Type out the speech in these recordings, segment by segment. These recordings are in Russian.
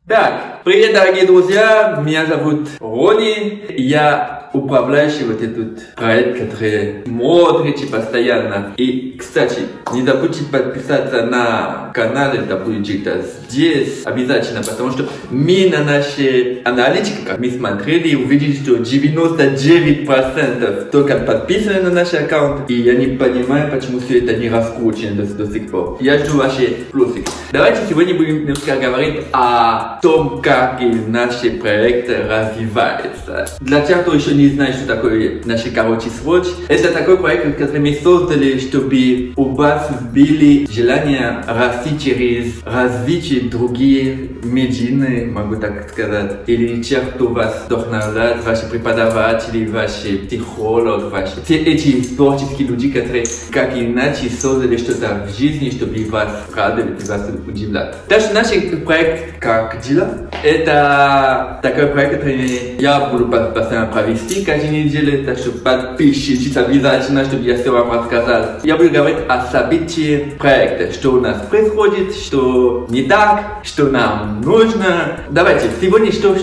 Так, привет, дорогие друзья, меня зовут Рони, я управляющий вот этот проект, который смотрите постоянно. И, кстати, не забудьте подписаться на канал, это будет где-то здесь, обязательно, потому что мы на нашей аналитике, как мы смотрели, увидели, что 99% только подписаны на наш аккаунт, и я не понимаю, почему все это не раскручено до сих пор. Я жду ваши плюсы. Давайте сегодня будем немножко говорить о том, как наши проекты развиваются. Для тех, кто еще не знает, что такое наш Короче Swatch, это такой проект, который мы создали, чтобы у вас было желание расти через развитие других медийных, могу так сказать, или тех, кто вас вдохновляет, ваши преподаватели, ваши психологи, все эти творческие люди, которые как иначе создали что-то в жизни, чтобы вас радовать и вас удивлять. Так что наш проект «Как дела?» это такой проект, который я буду постоянно провести каждую неделю, так что подпишитесь обязательно, чтобы я все вам рассказал. Я буду говорить о событии проекта, что у нас происходит, что не так, что нам нужно. Давайте, сегодня что.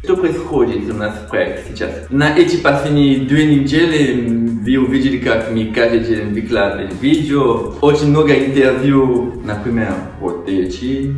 Что происходит у нас в проекте сейчас? На эти последние 2 недели вы увидели, как мы каждый день выкладываем видео. Очень много интервью, например, вот эти,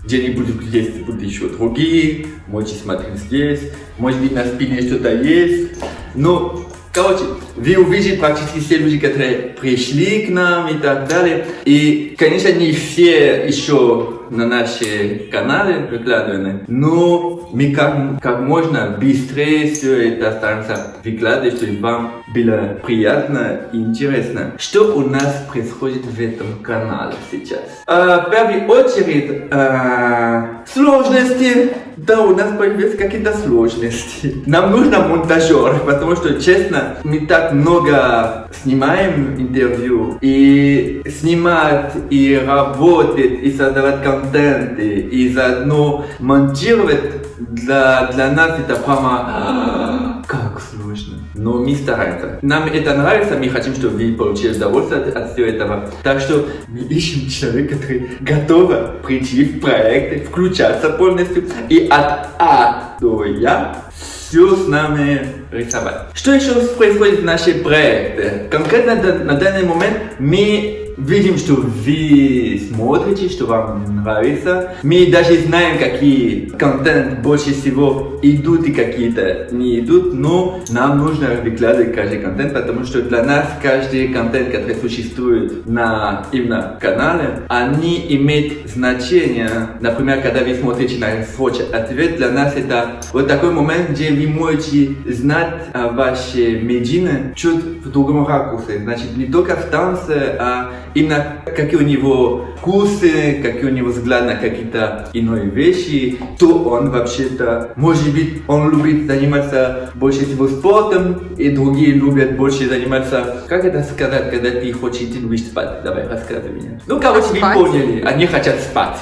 где-нибудь здесь будут еще другие, можете смотреть здесь, может быть на спине что-то есть. Но, короче, вы увидите практически все люди, которые пришли к нам и так далее. И, конечно, не все еще на наши каналы выкладываны, но мы как можно быстрее все это стараемся выкладывать, чтобы вам было приятно и интересно. Что у нас происходит в этом канале сейчас? В первую очередь, сложности. Да, у нас появились какие-то сложности. Нам нужно монтажер, потому что, честно, мы так много снимаем интервью, и снимать, и работать, и создавать контент, и заодно монтировать для нас это прямо как сложно. Но мы стараемся. Нам это нравится, мы хотим, чтобы вы получили удовольствие от всего этого. Так что мы ищем человека, который готов прийти в проект, включаться полностью и от А до Я все с нами рисовать. Что еще происходит в нашем проекте? Конкретно на данный момент мы видим, что вы смотрите, что вам нравится. Мы даже знаем, какие контент больше всего идут и какие-то не идут, но нам нужно выкладывать каждый контент, потому что для нас каждый контент, который существует на именно канале, они имеют значение. Например, когда вы смотрите на Swatch ответ, для нас это вот такой момент, где вы можете знать о вашей медине чуть в другом ракурсе. Значит, не только в танце, а именно какие у него вкусы, какие у него взгляды на какие-то иные вещи, то он вообще-то, может быть, он любит заниматься больше всего спортом, и другие любят больше заниматься, как это сказать, когда ты хочешь, ты любишь спать? Давай, рассказывай мне. Ну, короче, вы поняли, они хотят спать,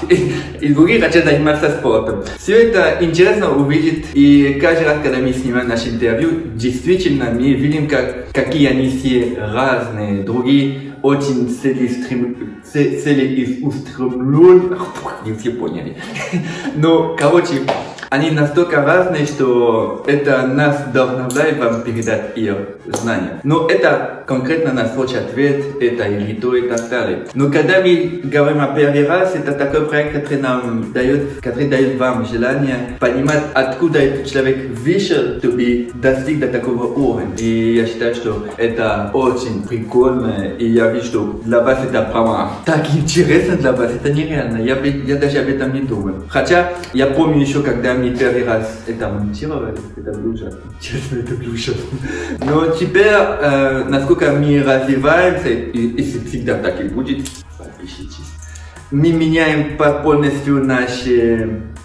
и другие хотят заниматься спортом. Все это интересно увидеть, и каждый раз, когда мы снимаем наше интервью, действительно, мы видим, какие они все разные, другие очень целеустремленные, не все поняли. Но, короче, они настолько разные, что это нас вдохновляет вам передать их знания. Но это конкретно на Swatch ответ, это или то и так далее. Но когда мы говорим о первый раз, это такой проект, который дает вам желание понимать, откуда этот человек вышел, чтобы достиг до такого уровня. И я считаю, что это очень прикольно, и я вижу, что для вас это прямо так интересно для вас, это нереально. Я даже об этом не думал. Хотя я помню еще, когда мы первый раз это монтировали, это было ужасно. Честно, это было ужасно. Но теперь, насколько мы развиваемся, и всегда так и будет, подпишитесь. Мы меняем полностью наш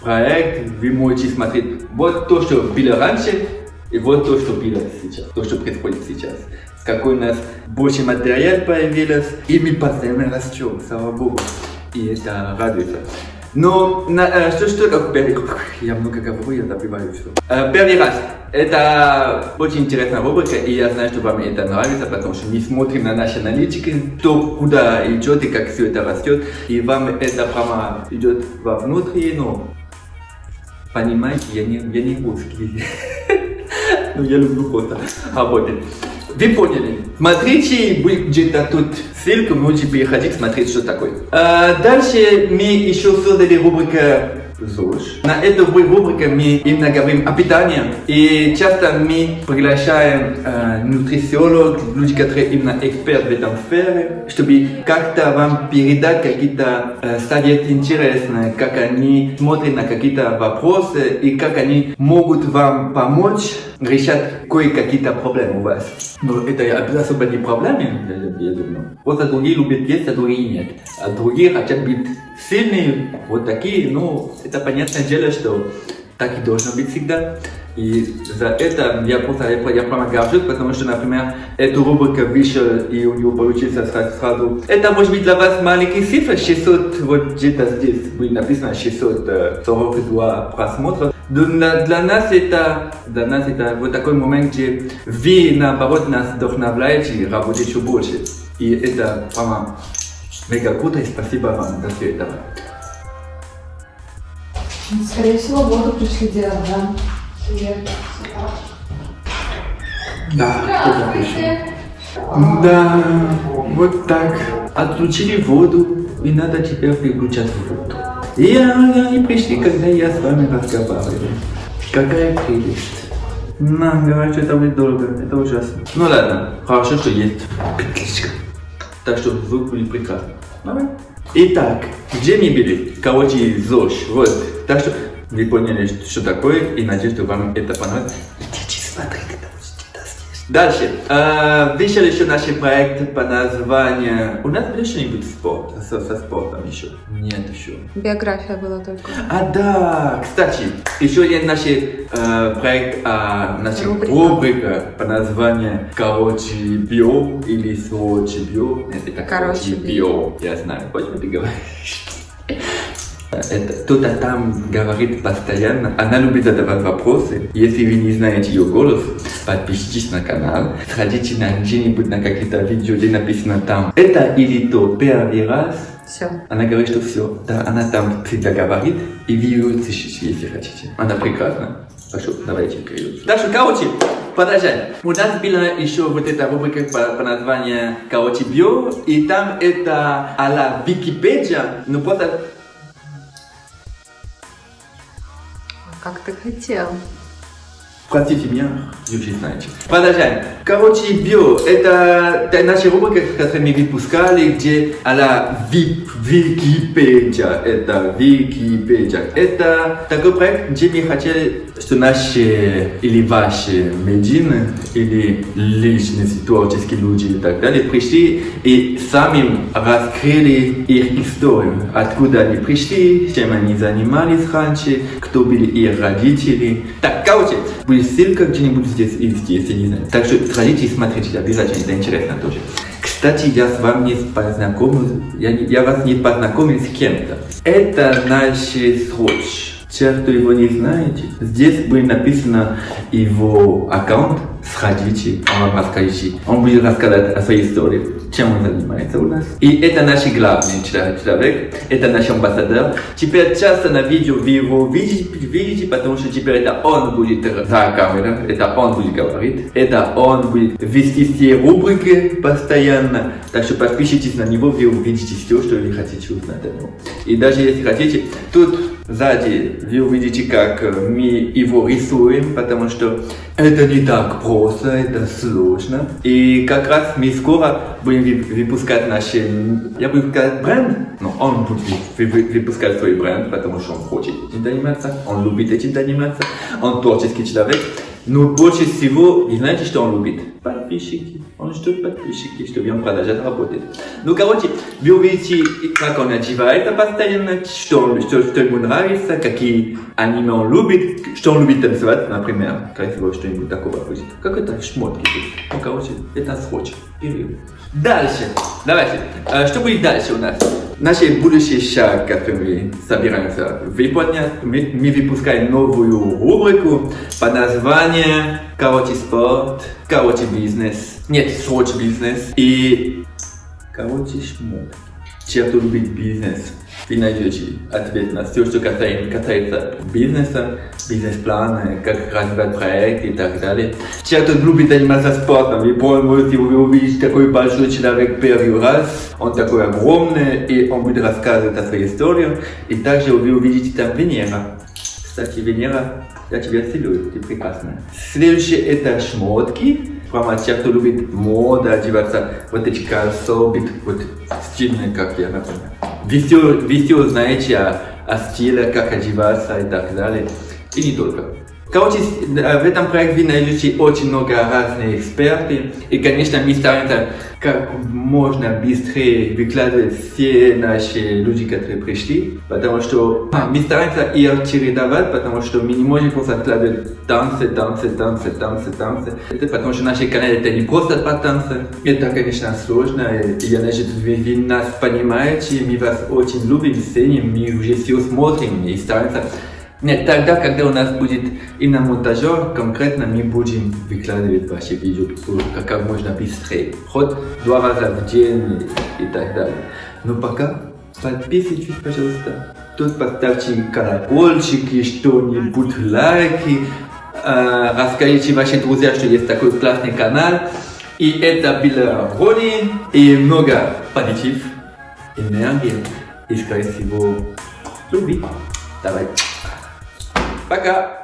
проект. Вы можете смотреть вот то, что было раньше, и вот то, что было сейчас, то, что происходит сейчас. Какой у нас больше материал появилось, и мы постоянно растем, слава Богу. И это радуется. что как первый... Я много говорю, я забываю все. Первый раз. Это очень интересная рубрика, и я знаю, что вам это нравится, потому что мы смотрим на наши аналитики, кто куда идет и как все это растет, и вам это прямо идет вовнутрь, но понимаете, я не русский, но я люблю просто работать. Вы поняли? Смотрите, будет где-то тут ссылку, можете переходить, смотреть, что такое. Дальше мы еще создали рубрику ЗОЖ. На эту рубрику мы именно говорим о питании. И часто мы приглашаем нутрициологов, люди, которые именно эксперты в этом сфере, чтобы как-то вам передать какие-то советы интересные, как они смотрят на какие-то вопросы и как они могут вам помочь решать кое-какие проблемы у вас. Но это особо не проблемы, я думаю. Просто другие любят есть, а другие нет. А другие хотят быть сильные, вот такие, ну, это понятное дело, что так и должно быть всегда. И за это я прямо горжусь, потому что, например, эту рубрику вышел, и у него получился сразу. Это может быть для вас маленький цифра, 600, вот где-то здесь будет написано 642 просмотра. Для нас это вот такой момент, где вы, наоборот, нас вдохновляете работать еще больше. И это прямо мега круто, и спасибо вам за все это. Скорее всего, воду пришли делать, да? Да, да, вот так. Отключили воду, и надо теперь переключать воду. И они пришли, когда я с вами разговариваю. Какая прелесть. Говорят, что это будет долго, это ужасно. Ну ладно, хорошо, что есть петличка. Так что звук будет прекрасный. Итак, где мы были? Короче, ЗОЖ, вот. Так что вы поняли, что такое, и надеюсь, что вам это понравилось. Идите смотрите, это здесь. Дальше. Вышел еще наш проект по названию... У нас было что-нибудь со спортом еще? Нет еще. Биография была только. Да, кстати, еще есть наш проект, наша рубрика по названию «Короче био» или «Сочи био». Это «Короче био». Я знаю, почему ты говоришь. Кто-то там говорит постоянно, она любит задавать вопросы. Если вы не знаете ее голос, подпишитесь на канал, сходите на где-нибудь на какие-то видео, где написано там это или то первый раз. Все. Она говорит, что все. Да, она там всегда говорит, и вы ее слышите, если хотите. Она прекрасна. Хорошо, давайте перейдем. Так что, короче, продолжаем. У нас была еще вот эта рубрика по названию «Короче био», и там это а-ла Википедия, но просто... Как ты хотел. Простите меня, вы уже знаете. Продолжаем. Короче, био – это наша рубрика, которую мы выпускали, где а-ла Википедия. Это Википедия. Это такой проект, где мы хотели, что наши или ваши медийные или личности, творческие люди и так далее пришли и сами раскрыли их историю. Откуда они пришли, чем они занимались раньше, кто были их родители. Так, короче, будет ссылка где-нибудь здесь и здесь, я не знаю. Так что сходите и смотрите, обязательно, это интересно тоже. Кстати, я с вами не познакомил, я вас не познакомил с кем-то. Это наш Сроч. Те, кто его не знаете, здесь будет написано его аккаунт, сходите, он вам расскажет. Он будет рассказать о своей истории, чем он занимается у нас. И это наш главный человек, это наш амбассадор. Теперь часто на видео вы его видите, потому что теперь это он будет за камерой, это он будет говорить, это он будет вести все рубрики постоянно. Так что подпишитесь на него, вы увидите все, что вы хотите узнать о нем. И даже если хотите, тут сзади вы увидите, как мы его рисуем, потому что это не так просто, это сложно. И как раз мы скоро будем выпускать наш, я буду сказать, бренд, но он будет выпускать свой бренд, потому что он хочет этим заниматься, он любит этим заниматься, он творческий человек. Но больше всего, вы знаете, что он любит? Подписчики. Он ждет подписчики, чтобы он продолжать работать. Ну, короче, вы увидите, как он одевается постоянно, что ему нравится, какие аниме он любит, что он любит танцевать, например. Красиво что-нибудь такого будет. Как это шмотки тут. Ну, короче, это Сроч. Дальше. Давайте. Что будет дальше у нас? Наш будущий шаг, который мы собираемся выполнять, мы выпускаем новую рубрику под названием «Короче спорт», «Короче бизнес», нет, «Срочный бизнес» и «Короче шмотки». Те, кто любит бизнес, вы найдете ответ на все, что касается бизнеса, бизнес-плана, как развивать проект и так далее. Те, кто любит заниматься спортом, вы можете увидеть такой большой человек первый раз, он такой огромный, и он будет рассказывать о своей истории, и также вы увидите там Венера. Кстати, Венера, я тебя целую, ты прекрасная. Следующее это шмотки. Прямо те, кто любит моду, одеваться, вот эти кроссовки, вот стильные, как я, например. Вы все знаете о стиле, как одеваться и так далее. И не только. Короче, в этом проекте вы найдете очень много разных экспертов. И, конечно, мы стараемся как можно быстрее выкладывать все наши люди, которые пришли. Потому что мы стараемся их чередовать, потому что мы не можем просто откладывать танцы. Это потому что наш канал это не просто по танцы. Это, конечно, сложно. И я надеюсь, вы нас понимаете, мы вас очень любим, ценим, мы уже все смотрим и стараемся. Нет, тогда, когда у нас будет именно монтажер, конкретно мы будем выкладывать ваши видео как можно быстрее. Хоть 2 раза в день и так далее. Но пока подписывайтесь, пожалуйста. Тут поставьте колокольчики, что-нибудь, лайки. Расскажите вашим друзьям, что есть такой классный канал. И это было Рони. И много позитив, энергии и, скорее всего, любви. Давай. Пока!